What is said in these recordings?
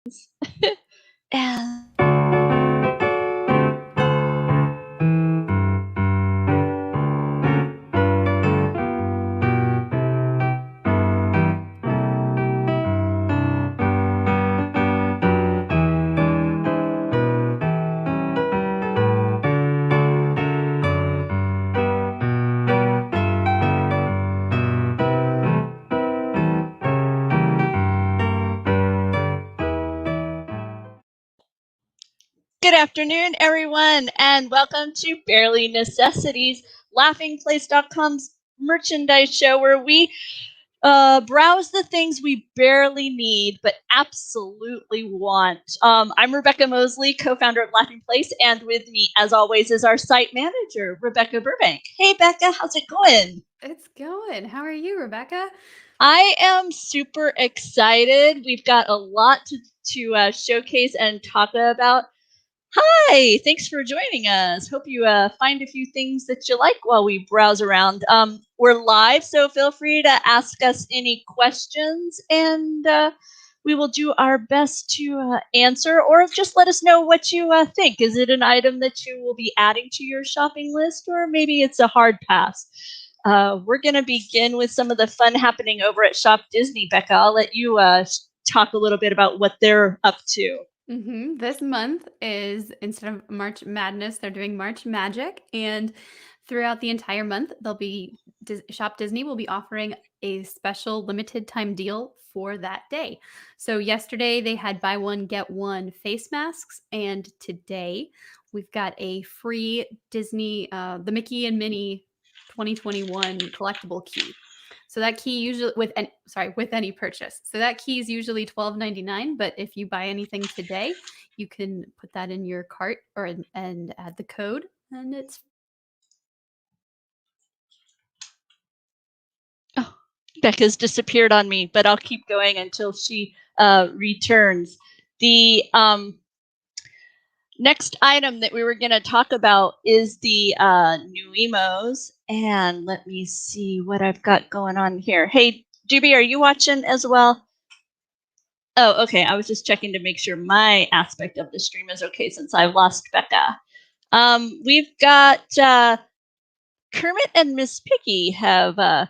And good afternoon, everyone, and welcome to Barely Necessities, LaughingPlace.com's merchandise show where we browse the things we barely need but absolutely want. I'm Rebekah Mosley, co-founder of Laughing Place, and with me, as always, is our site manager, Rebekah Burbank. Hey, Bekah, how's it going? It's going. How are you, Rebekah? I am super excited. We've got a lot to showcase and talk about. Hi, thanks for joining us. Hope you find a few things that you like while we browse around. We're live, so feel free to ask us any questions, and we will do our best to answer, or just let us know what you think. Is it an item that you will be adding to your shopping list, or maybe it's a hard pass? We're going to begin with some of the fun happening over at Shop Disney. Bekah, I'll let you talk a little bit about what they're up to. This month is, instead of March Madness, they're doing March Magic, and throughout the entire month, Shop Disney will be offering a special limited time deal for that day. So yesterday they had buy one get one face masks, and today we've got a free Disney the Mickey and Minnie 2021 collectible key. So that key usually with any purchase. So that key is usually $12.99, but if you buy anything today, you can put that in your cart and add the code, and it's. Oh, Bekah's disappeared on me, but I'll keep going until she returns. The next item that we were going to talk about is the nuiMOS, and let me see what I've got going on here. Hey, Doobie, are you watching as well? Oh, okay. I was just checking to make sure my aspect of the stream is okay since I've lost Bekah. We've got Kermit and Miss Piggy have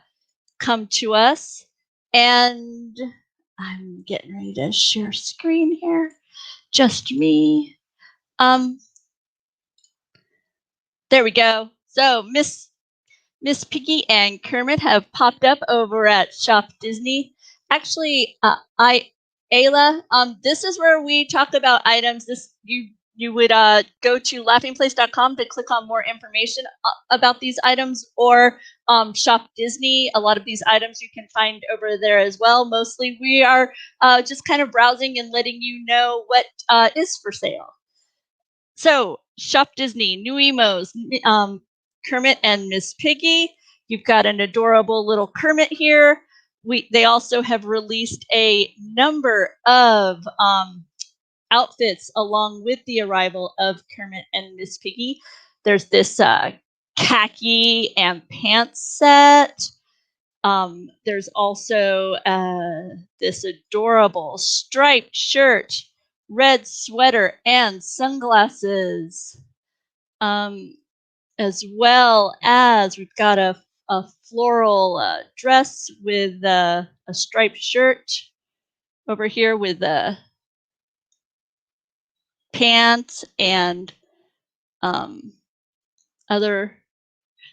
come to us, and I'm getting ready to share screen here. Just me. There we go. So Miss Piggy and Kermit have popped up over at Shop Disney. Actually, Ayla, this is where we talk about items. You would go to laughingplace.com to click on more information about these items, or Shop Disney. A lot of these items you can find over there as well. Mostly we are just kind of browsing and letting you know what is for sale. So Shop Disney, nuiMOS, Kermit and Miss Piggy. You've got an adorable little Kermit here. They also have released a number of outfits along with the arrival of Kermit and Miss Piggy. There's this khaki and pants set. There's also this adorable striped shirt, red sweater, and sunglasses. As well as we've got a floral dress with a striped shirt over here with pants and other.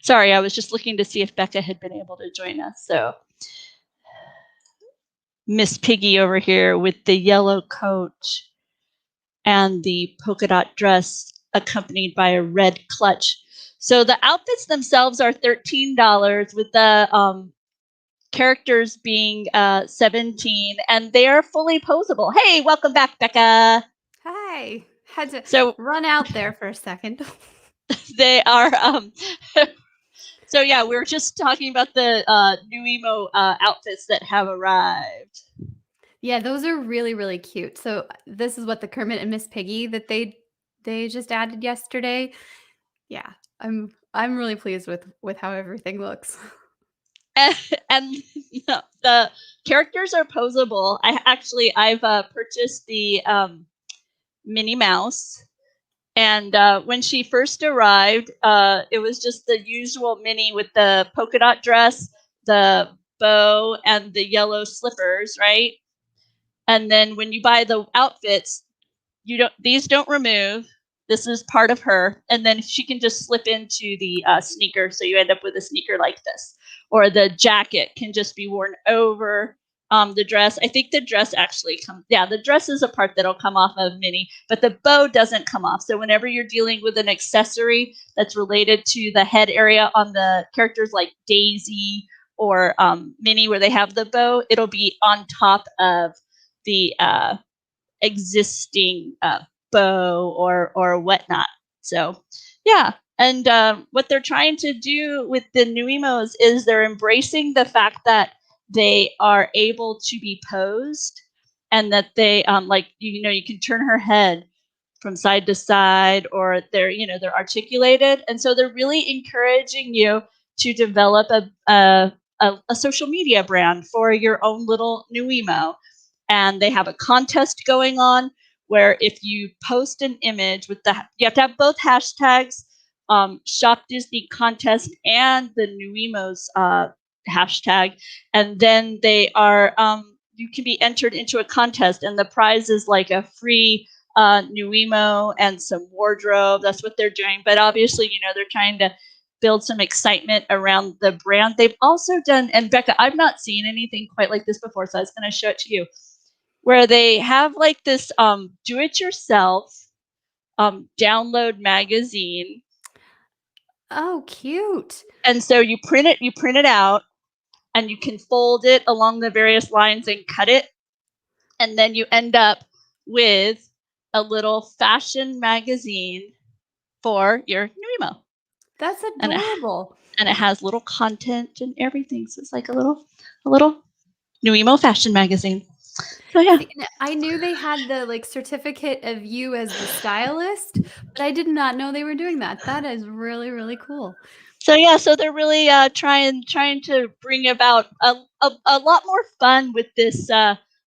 Sorry, I was just looking to see if Bekah had been able to join us. So Miss Piggy over here with the yellow coat and the polka dot dress accompanied by a red clutch. So the outfits themselves are $13, with the characters being $17, and they are fully posable. Hey, welcome back, Bekah. Hi. Had to run out there for a second. They are. So yeah, we were just talking about the nuiMOS outfits that have arrived. Yeah, those are really, really cute. So this is what the Kermit and Miss Piggy that they just added yesterday. Yeah, I'm really pleased with how everything looks. And the characters are posable. I've purchased the Minnie Mouse, and when she first arrived, it was just the usual Minnie with the polka dot dress, the bow, and the yellow slippers, right? And then when you buy the outfits, these don't remove. This is part of her, and then she can just slip into the sneaker, so you end up with a sneaker like this, or the jacket can just be worn over the dress. I think the dress actually comes. Yeah, the dress is a part that'll come off of Minnie, but the bow doesn't come off. So whenever you're dealing with an accessory that's related to the head area on the characters like Daisy or Minnie, where they have the bow, it'll be on top of the existing bow or whatnot. So yeah, and what they're trying to do with the nuiMOS is they're embracing the fact that they are able to be posed, and that they like you can turn her head from side to side, or they're articulated, and so they're really encouraging you to develop a social media brand for your own little nuiMO. And they have a contest going on where if you post an image you have to have both hashtags, Shop Disney contest and the nuiMOS hashtag, and then they are you can be entered into a contest, and the prize is like a free nuiMO and some wardrobe. That's what they're doing. But obviously, they're trying to build some excitement around the brand. They've also done, and Bekah, I've not seen anything quite like this before, so I was going to show it to you, where they have like this do-it-yourself download magazine. Oh, cute. And so you print it out, and you can fold it along the various lines and cut it. And then you end up with a little fashion magazine for your nuiMO. That's adorable. And it has little content and everything. So it's like a little nuiMO fashion magazine. So yeah. I knew they had the certificate of you as the stylist, but I did not know they were doing that. That is really, really cool. So yeah, so they're really trying to bring about a lot more fun with this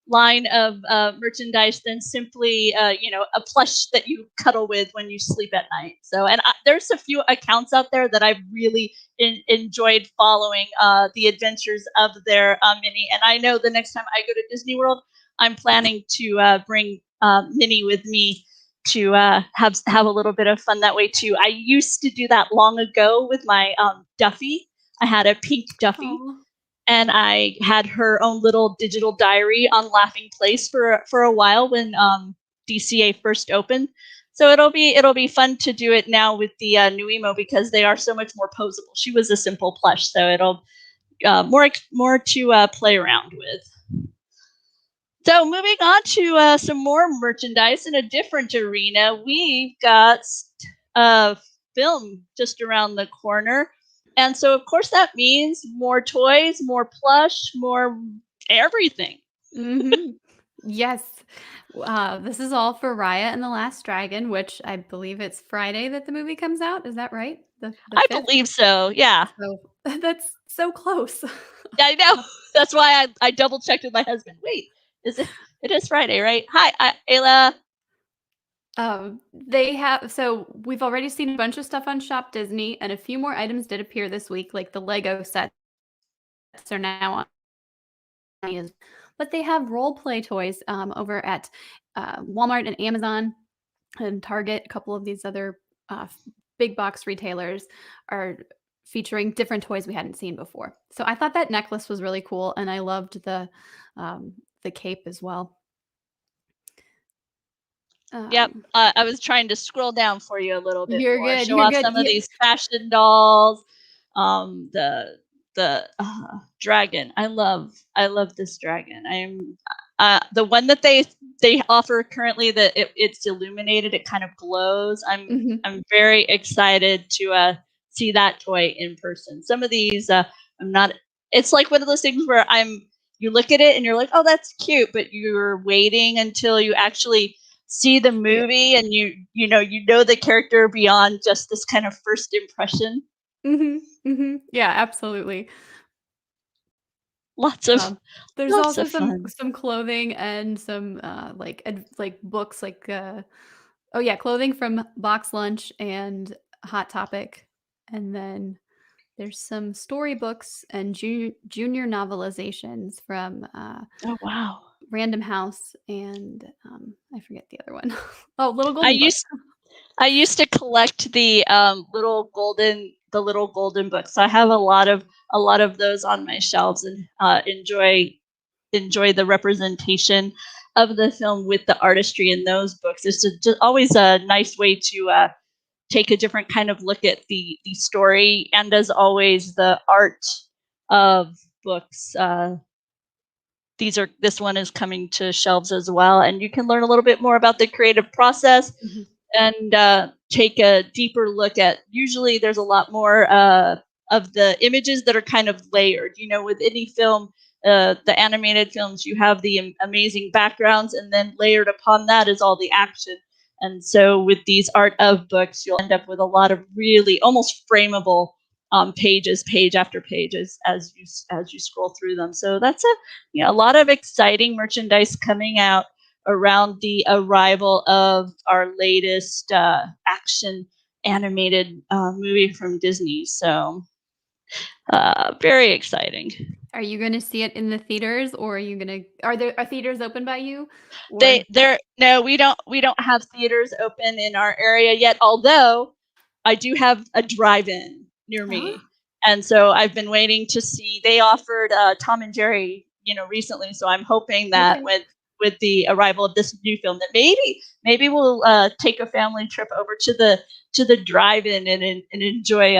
line of merchandise than simply a plush that you cuddle with when you sleep at night. So there's a few accounts out there that I've really enjoyed following the adventures of their Minnie, and I know the next time I go to Disney World, I'm planning to bring Minnie with me to have a little bit of fun that way too. I used to do that long ago with my Duffy. I had a pink Duffy. Aww. And I had her own little digital diary on Laughing Place for a while when DCA first opened. So it'll be fun to do it now with the nuiMO, because they are so much more posable. She was a simple plush, so it'll more to play around with. So moving on to some more merchandise in a different arena, we've got film just around the corner. And so, of course, that means more toys, more plush, more everything. Mm-hmm. Yes. This is all for Raya and the Last Dragon, which I believe it's Friday that the movie comes out. Is that right? I believe so, yeah. So, that's so close. I know. That's why I double-checked with my husband. Wait, it is Friday, right? Hi, Ayla. So we've already seen a bunch of stuff on Shop Disney, and a few more items did appear this week, like the Lego sets are now on. But they have role play toys over at Walmart and Amazon and Target. A couple of these other big box retailers are featuring different toys we hadn't seen before. So I thought that necklace was really cool, and I loved the cape as well. Yep, I was trying to scroll down for you a little bit more. Good. Show you're off good. Some of these fashion dolls. The dragon. I love this dragon. I'm the one that they offer currently, that it's illuminated. It kind of glows. I'm very excited to see that toy in person. Some of these I'm not. It's like one of those things where you look at it and you're like, oh, that's cute, but you're waiting until you actually see the movie, and you know the character beyond just this kind of first impression. Yeah, absolutely. Lots of There's lots also of fun. some clothing and some like books oh yeah, clothing from Box Lunch and Hot Topic, and then there's some storybooks and junior novelizations from Oh wow. Random House and I forget the other one. Oh, Little I Golden Book. used I used to collect the little golden books. I have a lot of those on my shelves and enjoy the representation of the film with the artistry in those books. It's just always a nice way to take a different kind of look at the story, and as always, the art of books. This one is coming to shelves as well, and you can learn a little bit more about the creative process Mhm. and take a deeper look at. Usually, there's a lot more of the images that are kind of layered. You know, with any film, the animated films, you have the amazing backgrounds, and then layered upon that is all the action. And so, with these art of books, you'll end up with a lot of really almost frameable pages, page after page, as you scroll through them. So that's a lot of exciting merchandise coming out around the arrival of our latest action animated movie from Disney. So very exciting. Are you going to see it in the theaters, or are theaters open by you? Or No, we don't have theaters open in our area yet, although I do have a drive-in near me. And so I've been waiting to see. They offered Tom and Jerry, recently. So I'm hoping that Okay. with the arrival of this new film, that maybe we'll take a family trip over to the drive-in and enjoy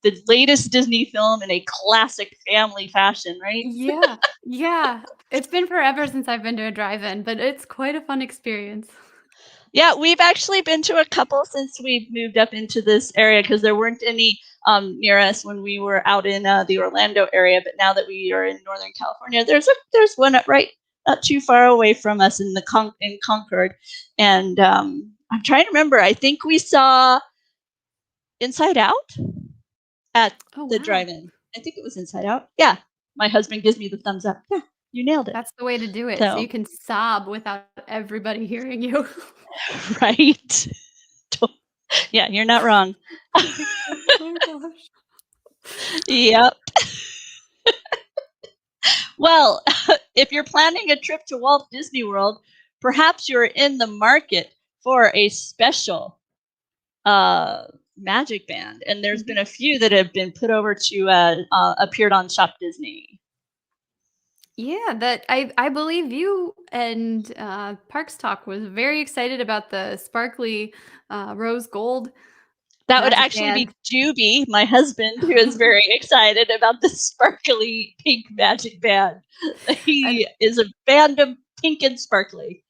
the latest Disney film in a classic family fashion, right? Yeah. Yeah. It's been forever since I've been to a drive-in, but it's quite a fun experience. Yeah, we've actually been to a couple since we've moved up into this area because there weren't any near us when we were out in the Orlando area. But now that we are in Northern California, there's one right not too far away from us in in Concord, and I'm trying to remember. I think we saw Inside Out at Oh, the wow. drive-in. I think it was Inside Out. Yeah, my husband gives me the thumbs up. Yeah, you nailed it. That's the way to do it, so you So can sob without everybody hearing you. right. Yeah, you're not wrong. Oh my god. Oh gosh. Yep. Well, if you're planning a trip to Walt Disney World, perhaps you're in the market for a special Magic Band, and there's been a few that have been put over to appeared on Shop Disney. Yeah, that I believe you and Parks Talk was very excited about the sparkly rose gold That would magic actually be band. Juby, my husband, who is very excited about the sparkly pink Magic Band. And He is a fan of pink and sparkly.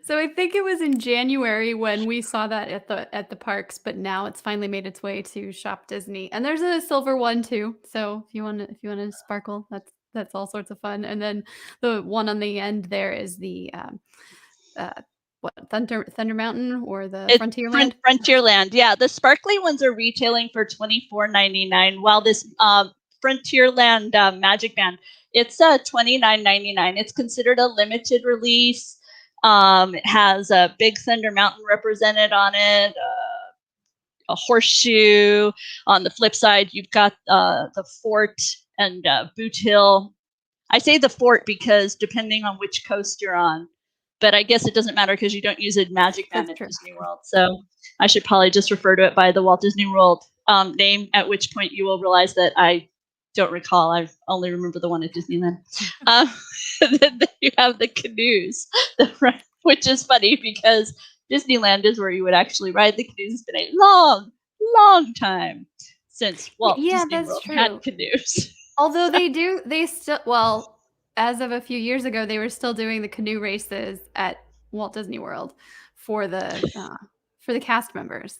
so I think it was in January when we saw that at the parks, but now it's finally made its way to Shop Disney. And there's a silver one too. So if you want to sparkle, that's all sorts of fun. And then the one on the end there is the uh what Thunder Mountain or the It's Frontierland. Frontierland. Yeah, the sparkly ones are retailing for $24.99, while this Frontierland Magic Band, it's $29.99. It's considered a limited release. It has a big Thunder Mountain represented on it, a horseshoe. On the flip side, you've got the fort and Boot Hill. I say the fort because depending on which coast you're on, but I guess it doesn't matter because you don't use a Magic Band That's at true. Disney World. So I should probably just refer to it by the Walt Disney World name, at which point you will realize that I don't recall. I only remember the one at Disneyland. Then you have the canoes, which is funny because Disneyland is where you would actually ride the canoes. It's been a long, long time since Walt Yeah, Disney that's World had true. canoes. Although they still, well, as of a few years ago, they were still doing the canoe races at Walt Disney World for the cast members.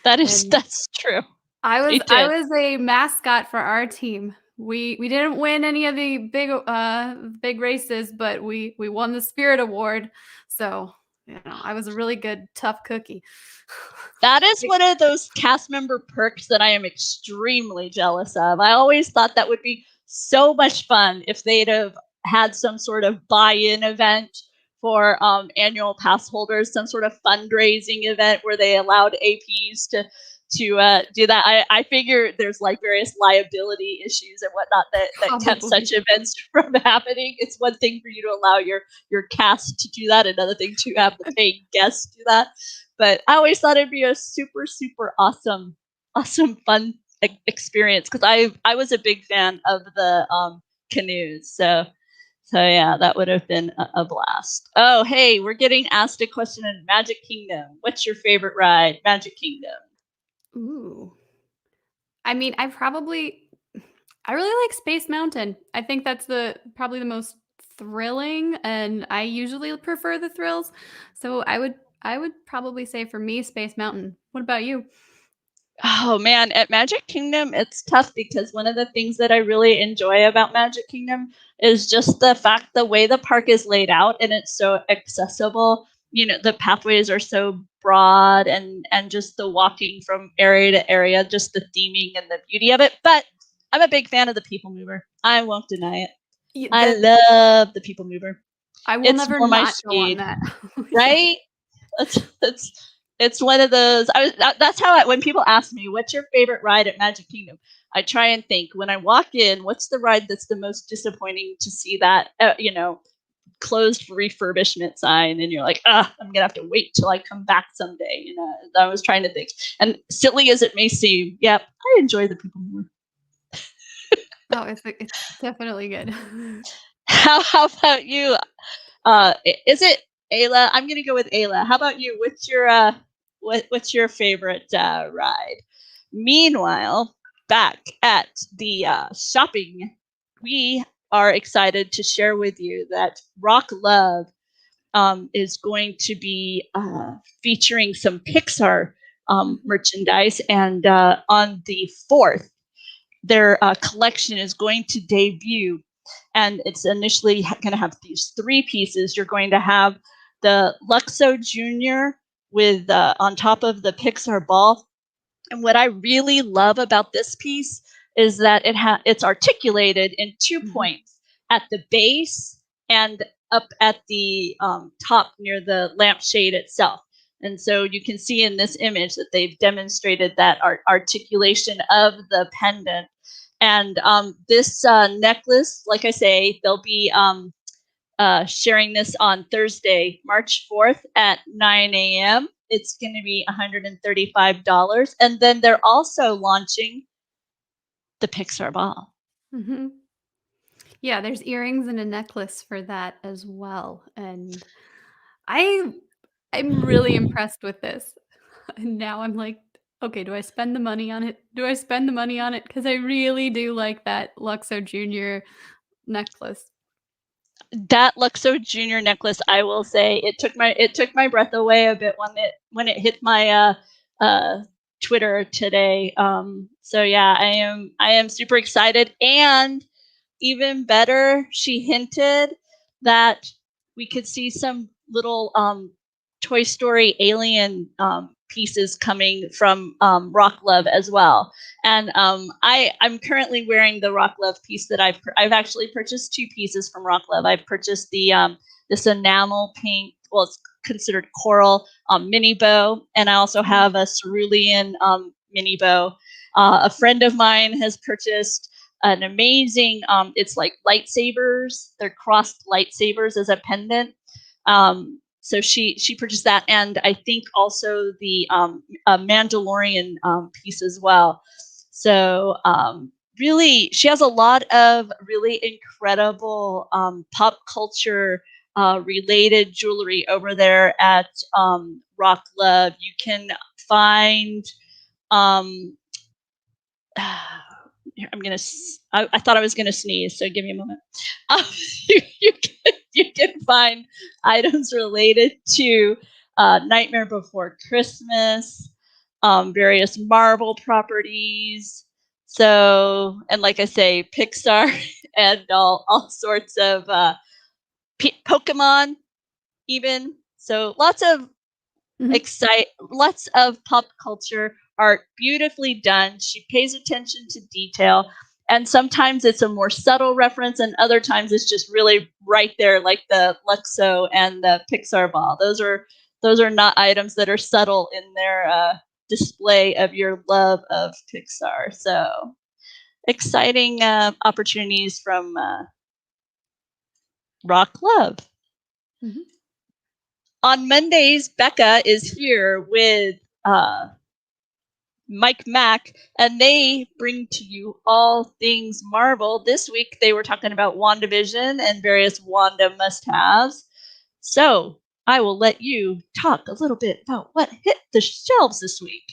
And That's true. They I did. was a mascot for our team. We didn't win any of the big races, but we won the Spirit Award. So, I was a really good tough cookie. That is one of those cast member perks that I am extremely jealous of. I always thought that would be so much fun if they'd have had some sort of buy-in event for annual pass holders, some sort of fundraising event where they allowed APs to do that. I figure there's like various liability issues and whatnot that kept such events from happening. It's one thing for you to allow your cast to do that, another thing to have the paying guests do that. But I always thought it'd be a super, super awesome, fun experience because I was a big fan of the canoes. So yeah, that would have been a blast. Oh, hey, we're getting asked a question in Magic Kingdom. What's your favorite ride, Magic Kingdom? Ooh. I mean, I really like Space Mountain. I think that's probably the most thrilling, and I usually prefer the thrills. So I would probably say for me Space Mountain. What about you? Oh man, at Magic Kingdom, it's tough because one of the things that I really enjoy about Magic Kingdom is just the way the park is laid out and it's so accessible. You know, the pathways are so broad and just the walking from area to area, just the theming and the beauty of it. But I'm a big fan of the People Mover. I won't deny it. I love the People Mover. I will It's never more my not go on speed, that. right? It's one of those. That's how when people ask me, "What's your favorite ride at Magic Kingdom?" I try and think when I walk in, what's the ride that's the most disappointing to see that closed for refurbishment sign, and you're like, I'm gonna have to wait till I come back someday. I was trying to think, and silly as it may seem, yep, I enjoy the People Mover. Oh, it's definitely good. How about you? Is it Ayla? I'm gonna go with Ayla. How about you? What's your favorite ride? Meanwhile, back at the shopping, we are excited to share with you that RockLove is going to be featuring some Pixar merchandise, and on the 4th, their collection is going to debut, and it's initially going to have these 3 pieces. You're going to have the Luxo Junior with on top of the Pixar ball. And what I really love about this piece is that it's articulated in 2 points at the base and up at the top near the lampshade itself. And so you can see in this image that they've demonstrated that articulation of the pendant. And this necklace, like I say, they'll be sharing this on Thursday, March 4th at 9 a.m. It's going to be $135. And then they're also launching the Pixar ball. Mm-hmm. Yeah, there's earrings and a necklace for that as well. And I'm really impressed with this. And now I'm like, okay, do I spend the money on it? Do I spend the money on it? Because I really do like that Luxo Junior necklace. That Luxo Junior necklace, I will say, it took my breath away a bit when it hit my Twitter today. So yeah, I am super excited, and even better, she hinted that we could see some little Toy Story alien pieces coming from RockLove as well. And I'm currently wearing the RockLove piece that I've actually purchased 2 pieces from RockLove. I've purchased this enamel pink, well, it's considered coral mini bow, and I also have a cerulean mini bow. A friend of mine has purchased an amazing, it's like lightsabers. They're crossed lightsabers as a pendant. So she purchased that, and I think also the a Mandalorian piece as well. So really, she has a lot of really incredible pop culture related jewelry over there at RockLove. You can find I thought I was gonna sneeze, so give me a moment. You can find items related to Nightmare Before Christmas, various Marvel properties. So, and like I say, Pixar and all sorts of Pokemon, even. So lots of lots of pop culture art, beautifully done. She pays attention to detail, And sometimes it's a more subtle reference, and other times it's just really right there, like the Luxo and the Pixar ball. Those are not items that are subtle in their display of your love of Pixar. So exciting opportunities from RockLove. Mm-hmm. On Mondays, Bekah is here with Mike Mack, and they bring to you all things Marvel. This week, they were talking about WandaVision and various Wanda must-haves. So I will let you talk a little bit about what hit the shelves this week.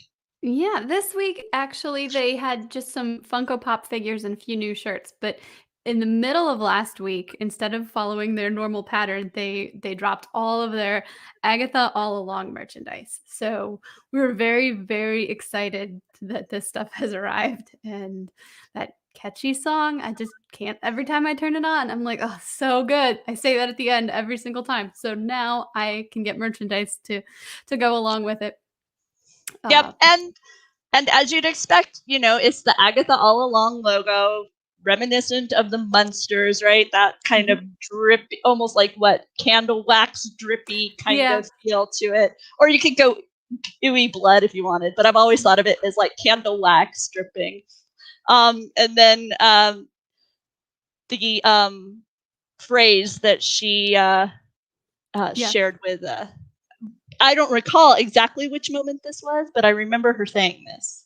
Yeah, this week actually they had just some Funko Pop figures and a few new shirts, but in the middle of last week, instead of following their normal pattern, they dropped all of their Agatha All Along merchandise. So we were very, very excited that this stuff has arrived, and that catchy song, I just can't, every time I turn it on, I'm like, oh, so good. I say that at the end every single time. So now I can get merchandise to go along with it. Yep, and as you'd expect, it's the Agatha All Along logo, reminiscent of the Munsters, right? That kind of drippy, almost like what, candle wax drippy kind of feel to it. Or you could go ooey blood if you wanted, but I've always thought of it as like candle wax dripping. And then the phrase that she shared with I don't recall exactly which moment this was, but I remember her saying this.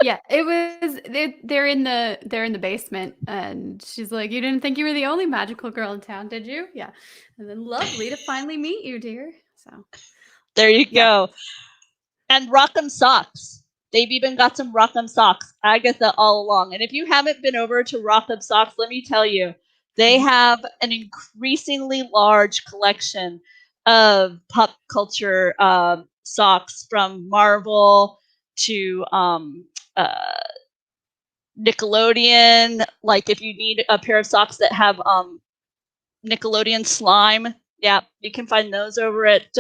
Yeah, it was. They're in the basement, and she's like, "You didn't think you were the only magical girl in town, did you?" Yeah, and then lovely to finally meet you, dear. So there you go. And Rock'em Socks. They've even got some Rock'em Socks, Agatha All Along. And if you haven't been over to Rock'em Socks, let me tell you, they have an increasingly large collection of pop culture socks, from Marvel to Nickelodeon. Like if you need a pair of socks that have Nickelodeon slime, yeah, you can find those over at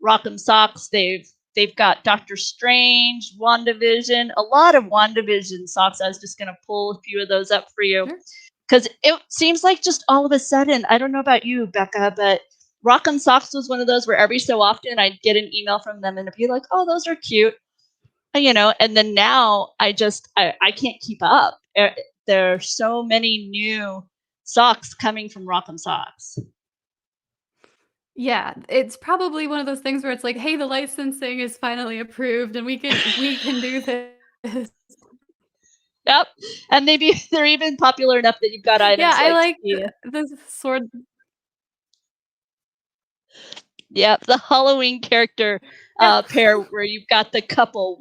Rock'em Socks. They've got Doctor Strange, WandaVision, a lot of WandaVision socks. I was just going to pull a few of those up for you. Because it seems like just all of a sudden, I don't know about you, Bekah, but Rock'em Socks was one of those where every so often I'd get an email from them and it'd be like, oh, those are cute. And then now I can't keep up. There are so many new socks coming from Rock'em Socks. Yeah, it's probably one of those things where it's like, hey, the licensing is finally approved, and we can do this. Yep, and they're even popular enough that you've got items. Yeah, I like the sword. Yep, the Halloween character pair where you've got the couple,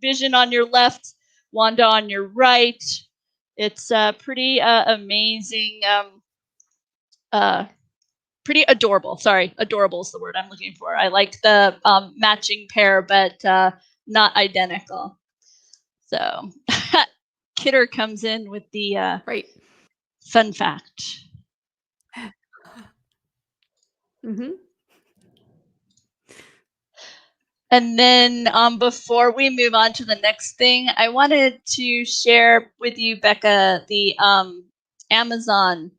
Vision on your left, Wanda on your right. It's pretty amazing. Pretty adorable. Sorry, adorable is the word I'm looking for. I like the matching pair, but not identical. So Kidder comes in with the fun fact. Mm-hmm. And then before we move on to the next thing, I wanted to share with you, Bekah, the Amazon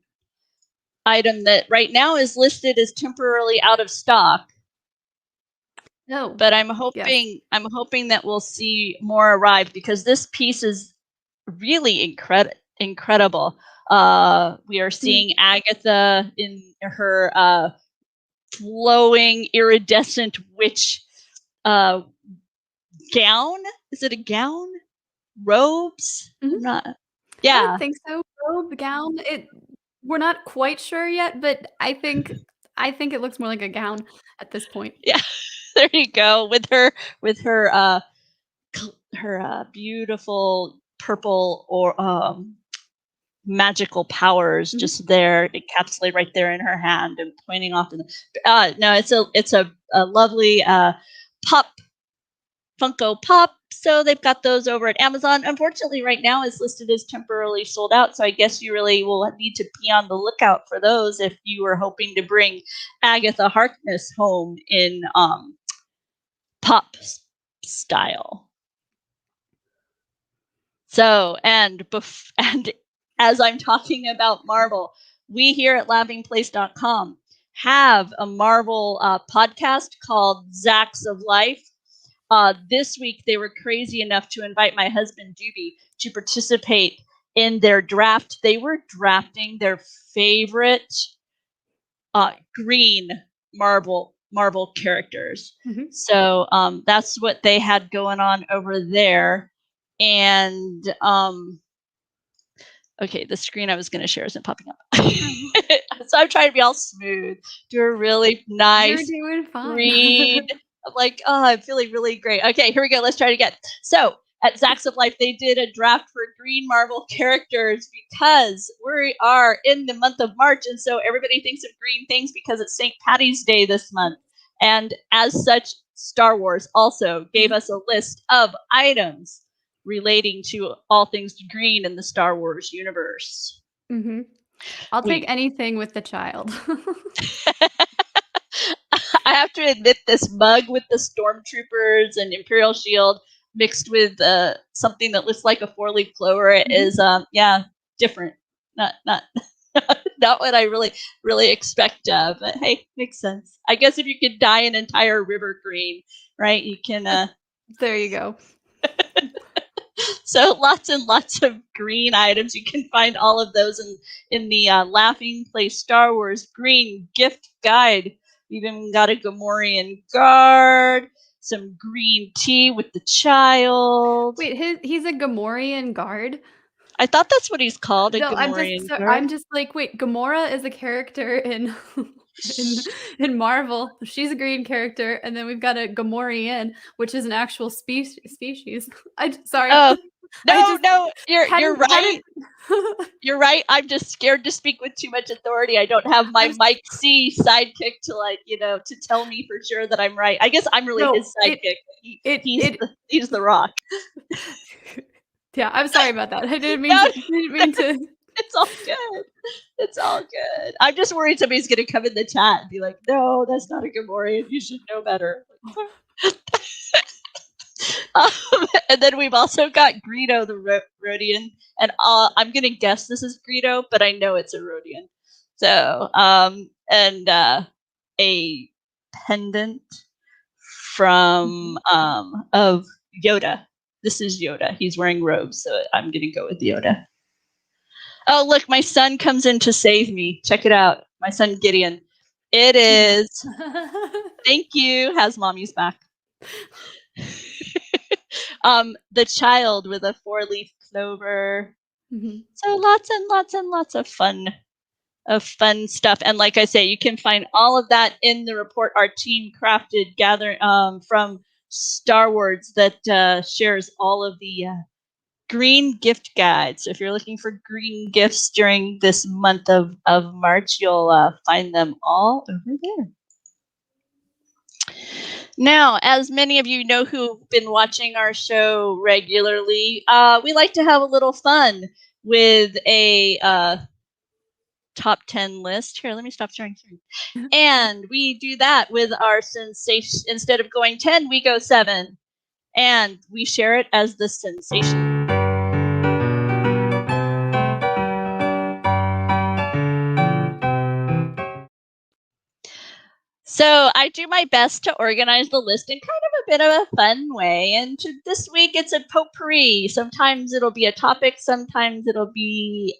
item that right now is listed as temporarily out of stock. No, but I'm hoping that we'll see more arrive, because this piece is really incredible. We are seeing Agatha in her flowing iridescent witch gown. Is it a gown? Robes? Mm-hmm. I'm not. I would think so. Robe, gown. We're not quite sure yet, but I think it looks more like a gown at this point. Yeah, there you go. With her beautiful purple or magical powers just there encapsulated right there in her hand and pointing off. No, it's a lovely pop, Funko Pop. So they've got those over at Amazon. Unfortunately, right now it's listed as temporarily sold out. So I guess you really will need to be on the lookout for those if you were hoping to bring Agatha Harkness home in pop style. So, and as I'm talking about Marvel, we here at laughingplace.com have a Marvel podcast called Zacks of Life. This week, they were crazy enough to invite my husband, Doobie, to participate in their draft. They were drafting their favorite green Marvel characters. Mhm. So that's what they had going on over there. And okay, the screen I was going to share isn't popping up. So I'm trying to be all smooth, do a really nice You're doing fine. green. I'm like, oh, I'm feeling really great. Okay, here we go. Let's try it again. So at Zacks of Life, they did a draft for green Marvel characters because we are in the month of March. And so everybody thinks of green things because it's St. Patty's Day this month. And as such, Star Wars also gave us a list of items relating to all things green in the Star Wars universe. Mhm. I'll take anything with the child. I have to admit, this mug with the stormtroopers and Imperial Shield mixed with something that looks like a 4-leaf clover is different. Not not what I really expect. But hey, makes sense. I guess if you could dye an entire river green, right? You can. There you go. So lots and lots of green items. You can find all of those in the Laughing Place Star Wars Green Gift Guide. We've even got a Gamorrean guard, some green tea with the child. Wait, he's a Gamorrean guard? I thought that's what he's called, a No, Gamorrean guard. I'm just like, wait, Gamora is a character in in Marvel. She's a green character, and then we've got a Gamorrean, which is an actual species. Sorry. Oh, no, you're right. Hadn't You're right. I'm just scared to speak with too much authority. I don't have my Mike C sidekick to tell me for sure that I'm right. I guess I'm really his sidekick. He's the Rock. Yeah, I'm sorry about that. I didn't mean to. It's all good. It's all good. I'm just worried somebody's going to come in the chat and be like, "No, that's not a Gamorrean. You should know better." And then we've also got Greedo the Rodian, and I'm going to guess this is Greedo, but I know it's a Rodian. So, and a pendant from of Yoda. This is Yoda. He's wearing robes, so I'm going to go with Yoda. Oh, look, my son comes in to save me. Check it out. My son Gideon. It is. Thank you. Has mommy's back. The child with a 4-leaf clover. Mm-hmm. So lots and lots and lots of fun stuff. And like I say, you can find all of that in the report our team crafted from Star Wars that shares all of the green gift guides. So if you're looking for green gifts during this month of March, you'll find them all over there. Now, as many of you know who've been watching our show regularly, we like to have a little fun with a top 10 list. Here, let me stop sharing screen. And we do that with our sensation. Instead of going 10, we go 7. And we share it as the sensation. So I do my best to organize the list in kind of a bit of a fun way. And this week it's a potpourri. Sometimes it'll be a topic. Sometimes it'll be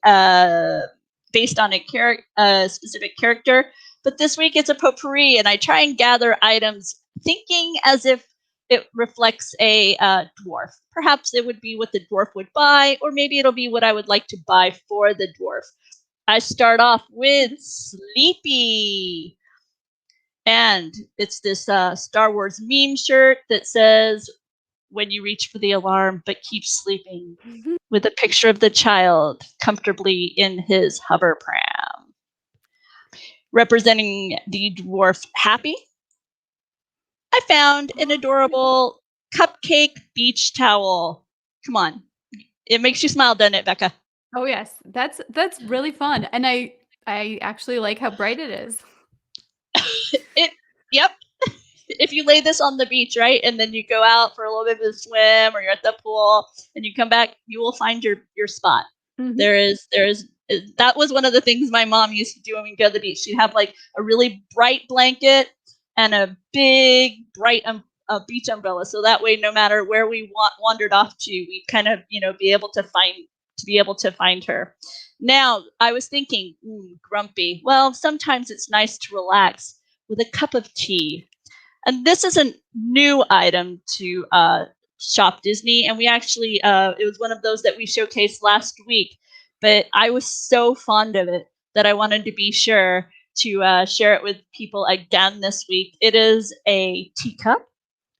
based on a specific character. But this week it's a potpourri, and I try and gather items thinking as if it reflects a dwarf. Perhaps it would be what the dwarf would buy, or maybe it'll be what I would like to buy for the dwarf. I start off with Sleepy. And it's this Star Wars meme shirt that says, "When you reach for the alarm, but keep sleeping," with a picture of the child comfortably in his hover pram. Representing the dwarf Happy, I found an adorable cupcake beach towel. Come on. It makes you smile, doesn't it, Bekah? Oh, yes. That's really fun. And I actually like how bright it is. Yep. if you lay this on the beach, right, and then you go out for a little bit of a swim, or you're at the pool, and you come back, you will find your spot. Mhm. There is that was one of the things my mom used to do when we go to the beach. She'd have like a really bright blanket and a big bright beach umbrella, so that way, no matter where we wandered off to, we kind of be able to find her. Now, I was thinking, grumpy. Well, sometimes it's nice to relax with a cup of tea. And this is a new item to Shop Disney, and we actually it was one of those that we showcased last week. But I was so fond of it that I wanted to be sure to share it with people again this week. It is a teacup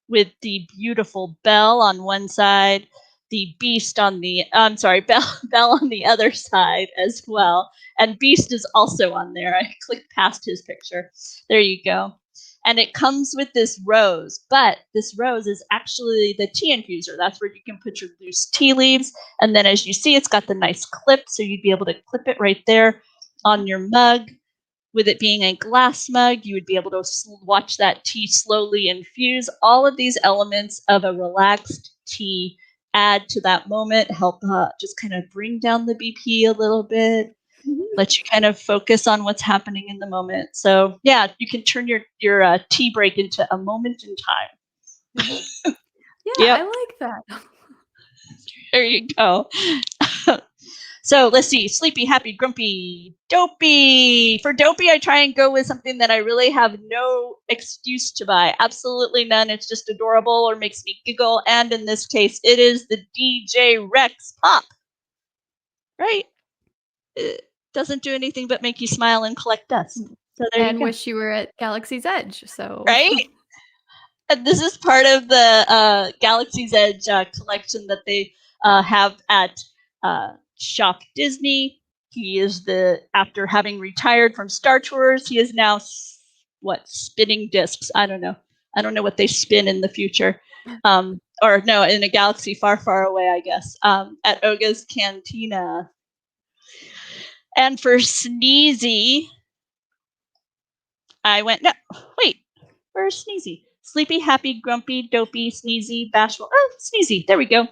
with the beautiful bell on one side, the beast on the bell on the other side as well, and Beast is also on there. I clicked past his picture. There you go. And it comes with this rose, but this rose is actually the tea infuser. That's where you can put your loose tea leaves. And then as you see, it's got the nice clip, so you'd be able to clip it right there on your mug. With it being a glass mug, you would be able to watch that tea slowly infuse. All of these elements of a relaxed tea add to that moment, help just kind of bring down the BP a little bit, let you kind of focus on what's happening in the moment. So yeah, you can turn your tea break into a moment in time. Yeah, Yep. I like that. There you go. So let's see. Sleepy, happy, grumpy, dopey. For dopey, I try and go with something that I really have no excuse to buy. Absolutely none. It's just adorable or makes me giggle. And in this case, it is the DJ Rex Pop. Right? It doesn't do anything but make you smile and collect dust. So there And you go. wish you were at Galaxy's Edge. So Right? And this is part of the Galaxy's Edge collection that they have at Shop Disney. He is after having retired from Star Tours, he is now spinning discs. I don't know what they spin in the future, or no, in a galaxy far, far away, I guess. At Oga's Cantina. And for Sneezy, I went, no, wait, where's Sneezy? Sleepy, happy, grumpy, dopey, sneezy, bashful. Oh, Sneezy, there we go.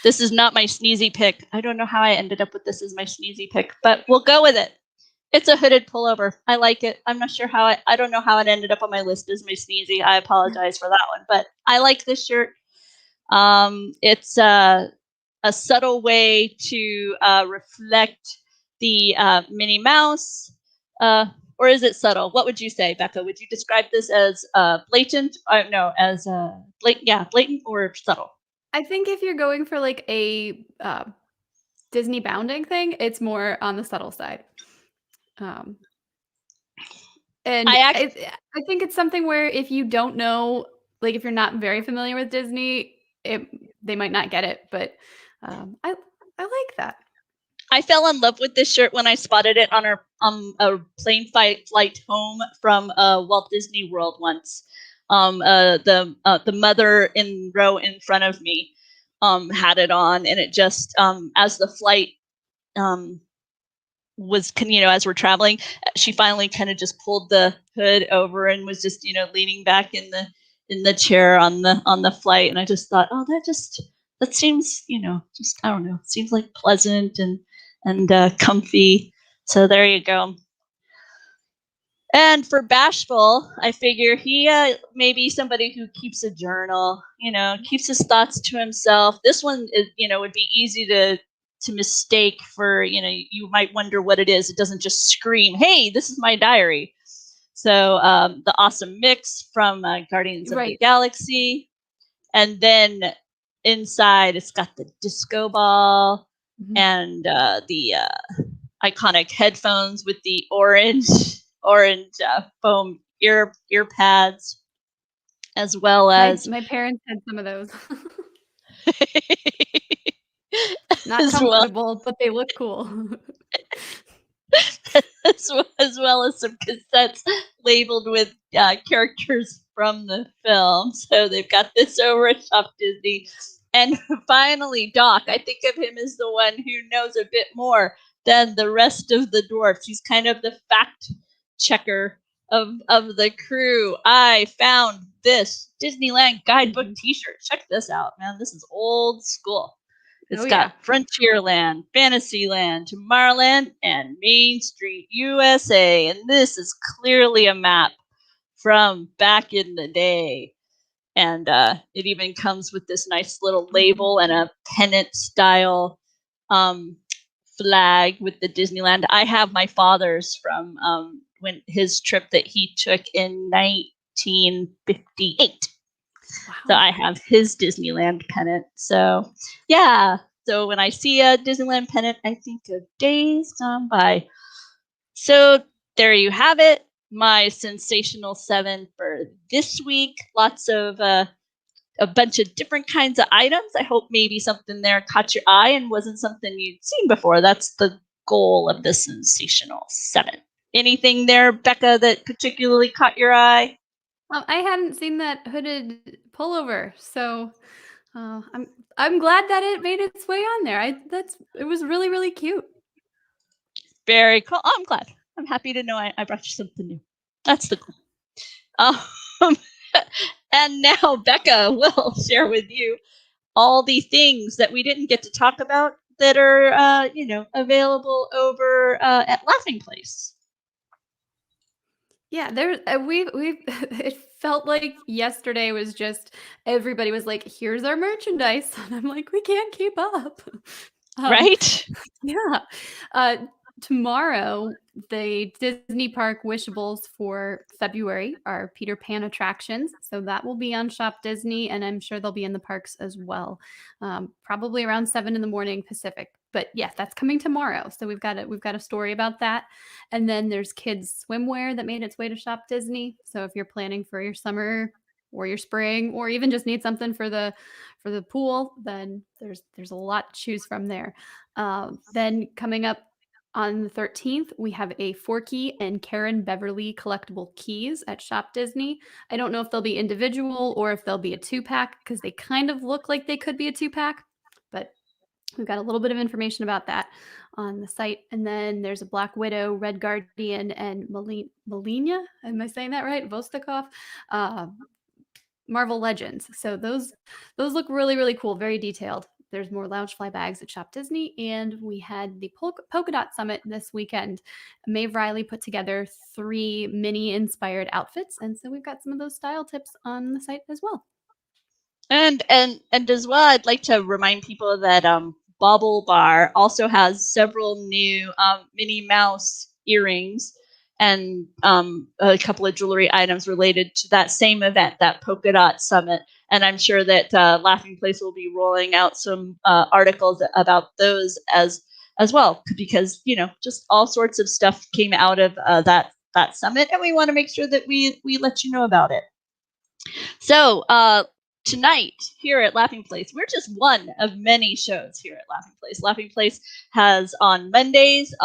This is not my Sneezy pick. I don't know how I ended up with this as my Sneezy pick, but we'll go with it. It's a hooded pullover. I like it. I'm not sure how I don't know how it ended up on my list as my Sneezy. I apologize for that one, but I like this shirt. It's a subtle way to reflect the Minnie Mouse. Or is it subtle? What would you say, Bekah? Would you describe this as blatant? No, as blatant. Yeah, blatant or subtle? I think if you're going for like a Disney bounding thing, it's more on the subtle side. And I think it's something where if you don't know, like if you're not very familiar with Disney, they might not get it. But I like that. I fell in love with this shirt when I spotted it on a plane flight home from Walt Disney World once. The mother in row in front of me had it on, and it just as the flight was, as we're traveling, she finally kind of just pulled the hood over and was just leaning back in the chair on the flight, and I just thought, oh, that seems just, I don't know, seems like pleasant and comfy. So there you go. And for bashful, I figure he may be somebody who keeps a journal, keeps his thoughts to himself. This one is, would be easy to mistake for, you might wonder what it is. It doesn't just scream, hey, this is my diary. So the awesome mix from Guardians of the Galaxy. And then inside it's got the disco ball and the iconic headphones with the orange foam ear pads, as well as my parents had some of those. Not as comfortable, but they look cool. as well as some cassettes labeled with characters from the film. So they've got this over at Shop Disney. And finally, Doc, I think of him as the one who knows a bit more than the rest of the dwarfs. He's kind of the fact checker of the crew, I found this Disneyland guidebook T-shirt. Check this out, man. This is old school. It's got Frontierland, Fantasyland, Tomorrowland, and Main Street, USA. And this is clearly a map from back in the day. And it even comes with this nice little label and a pennant style flag with the Disneyland. I have my father's from when his trip that he took in 1958. Wow. So I have his Disneyland pennant. So yeah. So when I see a Disneyland pennant, I think of days gone by. So there you have it. My Sensational Seven for this week. Lots of a bunch of different kinds of items. I hope maybe something there caught your eye and wasn't something you'd seen before. That's the goal of the Sensational Seven. Anything there, Bekah, that particularly caught your eye? I hadn't seen that hooded pullover, so I'm glad that it made its way on there. It was really, really cute. Very cool. Oh, I'm glad. I'm happy to know I brought you something new. That's the cool. And now Bekah will share with you all the things that we didn't get to talk about that are, available over at Laughing Place. Yeah, we've it felt like yesterday was just everybody was like, "Here's our merchandise," and I'm like, "We can't keep up." Right? Yeah. Tomorrow, the Disney Park Wishables for February are Peter Pan attractions. So that will be on Shop Disney, and I'm sure they'll be in the parks as well. Probably around 7 in the morning Pacific. But yeah, that's coming tomorrow. So we've got a story about that. And then there's kids swimwear that made its way to Shop Disney. So if you're planning for your summer or your spring, or even just need something for the pool, then there's a lot to choose from there. Then coming up on the 13th, we have a Forky and Karen Beverly collectible keys at Shop Disney. I don't know if they'll be individual or if they'll be a 2-pack, because they kind of look like they could be a 2-pack, but we've got a little bit of information about that on the site. And then there's a Black Widow, Red Guardian, and Melina. Am I saying that right? Vostokov. Marvel Legends. So those look really, really cool, very detailed. There's more Loungefly bags at Shop Disney, and we had the Polka Dot Summit this weekend. Maeve Riley put together 3 mini-inspired outfits, and so we've got some of those style tips on the site as well. And as well, I'd like to remind people that Bobble Bar also has several new Minnie Mouse earrings and a couple of jewelry items related to that same event, that Polka Dot Summit. And I'm sure that Laughing Place will be rolling out some articles about those as well, because just all sorts of stuff came out of that summit, and we want to make sure that we let you know about it. So tonight here at Laughing Place, we're just one of many shows here at Laughing Place. Laughing Place has on Mondays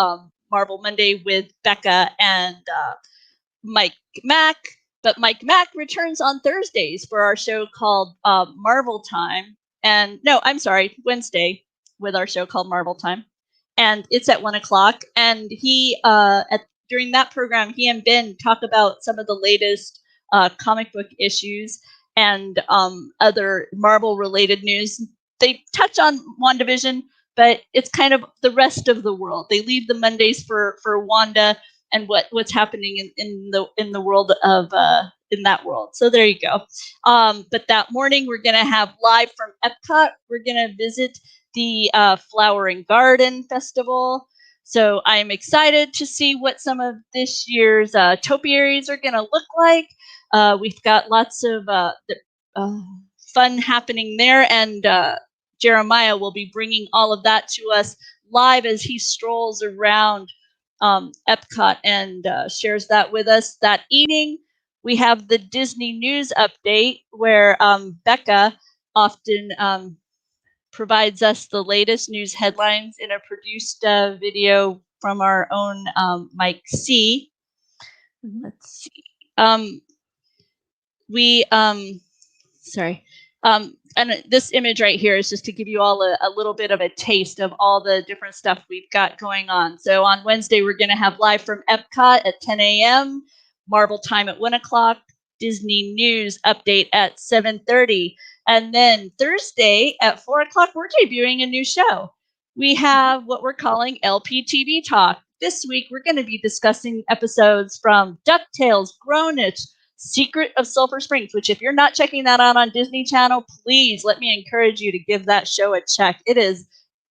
Marble Monday with Bekah and Mike Mack. But Mike Mack returns on Thursdays for our show called Marvel Time. And no, I'm sorry, Wednesday with our show called Marvel Time. And it's at 1:00. And he, during that program, he and Ben talk about some of the latest comic book issues and other Marvel-related news. They touch on WandaVision, but it's kind of the rest of the world. They leave the Mondays for Wanda and what's happening in the world of in that world. So there you go. But that morning we're gonna have live from Epcot. We're gonna visit the Flower and Garden Festival. So I'm excited to see what some of this year's topiaries are gonna look like. We've got lots of fun happening there, and Jeremiah will be bringing all of that to us live as he strolls around Epcot and shares that with us. That evening, we have the Disney News Update, where Bekah often provides us the latest news headlines in a produced video from our own Mike C. Let's see. And this image right here is just to give you all a little bit of a taste of all the different stuff we've got going on. So on Wednesday, we're going to have live from Epcot at 10 a.m. Marvel time at 1 o'clock, Disney News update at 7:30. And then Thursday at 4 o'clock, we're debuting a new show. We have what we're calling LPTV Talk. This week, we're going to be discussing episodes from DuckTales, Grownish, Secret of Sulphur Springs, which if you're not checking that out on Disney Channel, please let me encourage you to give that show a check. It is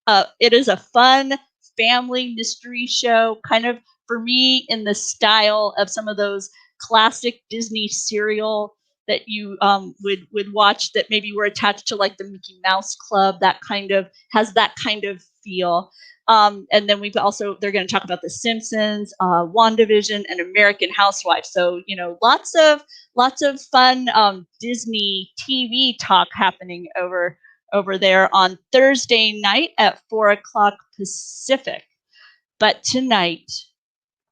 a fun family mystery show, kind of for me in the style of some of those classic Disney serial that you would watch that maybe were attached to like the Mickey Mouse Club. That kind of has that kind of feel. And then they're going to talk about The Simpsons, WandaVision, and American Housewives. So lots of fun Disney TV talk happening over there on Thursday night at 4 o'clock Pacific. But tonight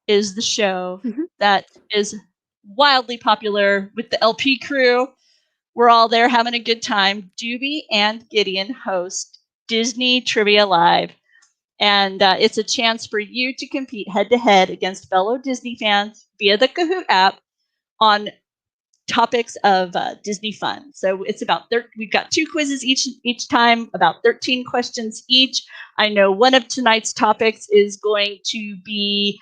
is the show that is wildly popular with the LP crew. We're all there having a good time. Doobie and Gideon host Disney Trivia Live. And it's a chance for you to compete head-to-head against fellow Disney fans via the Kahoot app on topics of Disney fun. So it's about we've got 2 quizzes each time, about 13 questions each. I know one of tonight's topics is going to be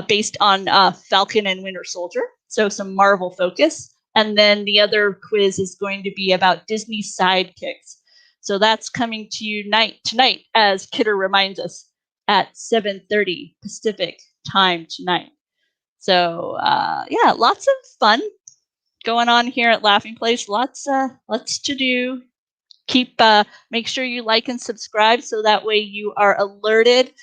based on Falcon and Winter Soldier, so some Marvel focus. And then the other quiz is going to be about Disney sidekicks. So that's coming to you tonight, as Kidder reminds us, at 7:30 Pacific time tonight. So yeah, lots of fun going on here at Laughing Place. Lots to do. Make sure you like and subscribe so that way you are alerted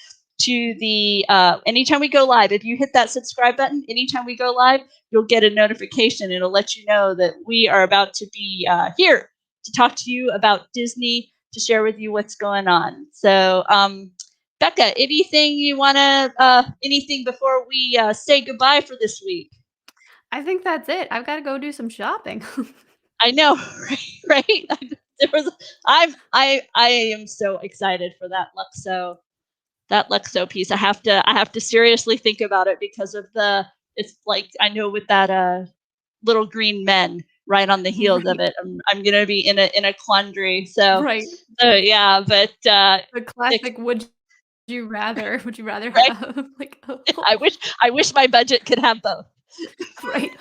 to the anytime we go live. If you hit that subscribe button, anytime we go live, you'll get a notification. It'll let you know that we are about to be here to talk to you about Disney, to share with you what's going on. So, Bekah, anything you want to, anything before we say goodbye for this week? I think that's it. I've got to go do some shopping. I know, right? I am so excited for that Luxo piece. I have to seriously think about it because of it's like, I know with that little green men right on the heels of it, I'm gonna be in a quandary. So yeah, but the classic would you rather right? have like I wish my budget could have both. Right.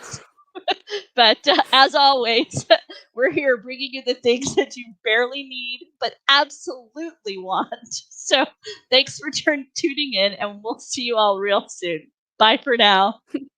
But as always, we're here bringing you the things that you barely need but absolutely want. So thanks for tuning in, and we'll see you all real soon. Bye for now.